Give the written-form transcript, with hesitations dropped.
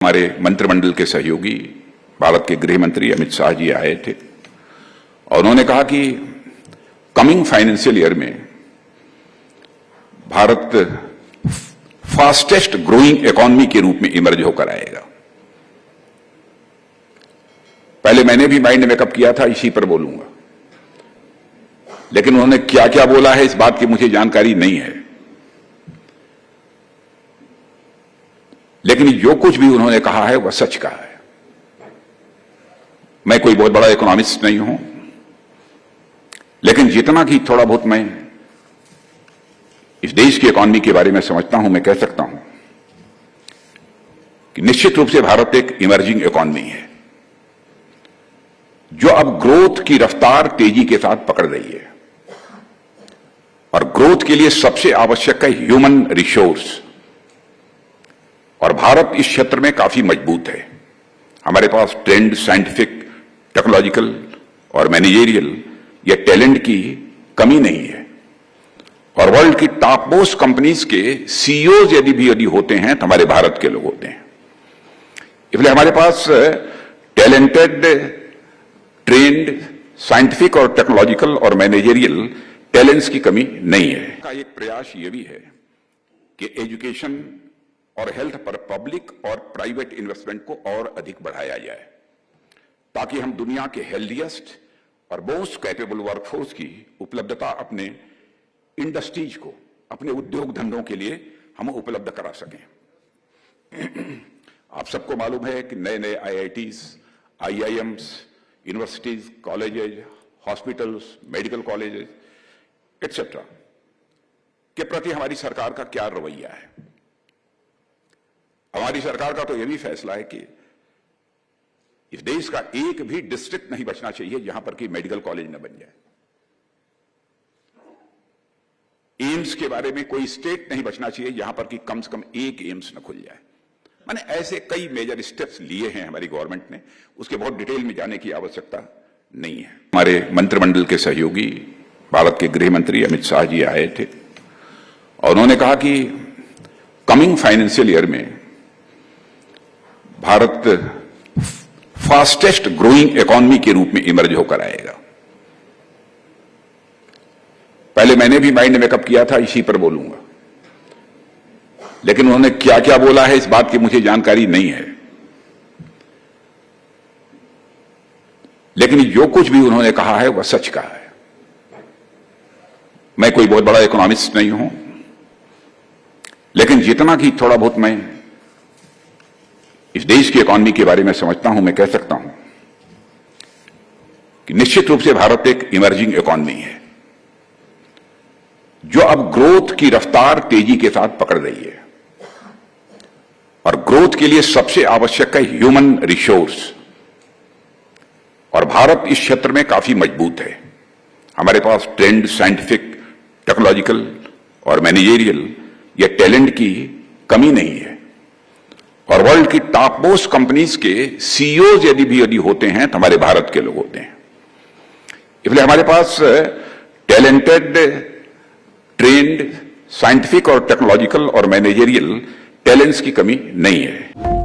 हमारे मंत्रिमंडल के सहयोगी भारत के गृह मंत्री अमित शाह जी आए थे और उन्होंने कहा कि कमिंग फाइनेंशियल ईयर में भारत फास्टेस्ट ग्रोइंग इकोनॉमी के रूप में इमर्ज होकर आएगा। पहले मैंने भी माइंड मेकअप किया था, इसी पर बोलूंगा, लेकिन उन्होंने क्या क्या बोला है इस बात की मुझे जानकारी नहीं है। लेकिन जो कुछ भी उन्होंने कहा है वह सच कहा है। मैं कोई बहुत बड़ा इकोनॉमिस्ट नहीं हूं, लेकिन जितना कि थोड़ा बहुत मैं इस देश की इकोनॉमी के बारे में समझता हूं, मैं कह सकता हूं कि निश्चित रूप से भारत एक इमर्जिंग इकोनॉमी है जो अब ग्रोथ की रफ्तार तेजी के साथ पकड़ रही है। और ग्रोथ के लिए सबसे आवश्यक है ह्यूमन रिसोर्स, और भारत इस क्षेत्र में काफी मजबूत है। हमारे पास ट्रेंड, साइंटिफिक, टेक्नोलॉजिकल और मैनेजरियल या टैलेंट की कमी नहीं है। और वर्ल्ड की टॉप मोस्ट कंपनीज के सीईओज यदि होते हैं तो हमारे भारत के लोग होते हैं। इसलिए हमारे पास टैलेंटेड, ट्रेंड, साइंटिफिक और टेक्नोलॉजिकल और मैनेजरियल टैलेंट्स की कमी नहीं है। का एक प्रयास यह भी है कि एजुकेशन और हेल्थ पर पब्लिक और प्राइवेट इन्वेस्टमेंट को और अधिक बढ़ाया जाए, ताकि हम दुनिया के हेल्दीएस्ट और मोस्ट कैपेबल वर्कफोर्स की उपलब्धता अपने इंडस्ट्रीज को, अपने उद्योग धंधों के लिए हम उपलब्ध करा सकें। आप सबको मालूम है कि नए नए IITs, IIMs, universities, colleges, hospitals, medical colleges etcetera के प्रति हमारी सरकार का क्या रवैया है। हमारी सरकार का तो यह भी फैसला है कि इस देश का एक भी डिस्ट्रिक्ट नहीं बचना चाहिए जहां पर कि मेडिकल कॉलेज न बन जाए। एम्स के बारे में कोई स्टेट नहीं बचना चाहिए जहां पर कि कम से कम एक एम्स न खुल जाए। माने ऐसे कई मेजर स्टेप्स लिए हैं हमारी गवर्नमेंट ने, उसके बहुत डिटेल में जाने की आवश्यकता नहीं है। हमारे मंत्रिमंडल के सहयोगी भारत के गृह मंत्री अमित शाह जी आए थे और उन्होंने कहा कि कमिंग फाइनेंशियल ईयर में भारत फास्टेस्ट ग्रोइंग इकोनॉमी के रूप में इमर्ज होकर आएगा। पहले मैंने भी माइंड मेकअप किया था, इसी पर बोलूंगा, लेकिन उन्होंने क्या क्या बोला है इस बात की मुझे जानकारी नहीं है। लेकिन जो कुछ भी उन्होंने कहा है वह सच कहा है। मैं कोई बहुत बड़ा इकोनॉमिस्ट नहीं हूं, लेकिन जितना कि थोड़ा बहुत मैं इस देश की इकोनॉमी के बारे में समझता हूं, मैं कह सकता हूं कि निश्चित रूप से भारत एक इमर्जिंग इकोनॉमी है जो अब ग्रोथ की रफ्तार तेजी के साथ पकड़ रही है। और ग्रोथ के लिए सबसे आवश्यक है ह्यूमन रिसोर्स, और भारत इस क्षेत्र में काफी मजबूत है। हमारे पास ट्रेंड, साइंटिफिक, टेक्नोलॉजिकल और मैनेजरियल या टैलेंट की कमी नहीं है। और वर्ल्ड की टॉप मोस्ट कंपनीज के सीईओज यदि होते हैं तो हमारे भारत के लोग होते हैं। इसलिए हमारे पास टैलेंटेड, ट्रेंड, साइंटिफिक और टेक्नोलॉजिकल और मैनेजरियल टैलेंट्स की कमी नहीं है।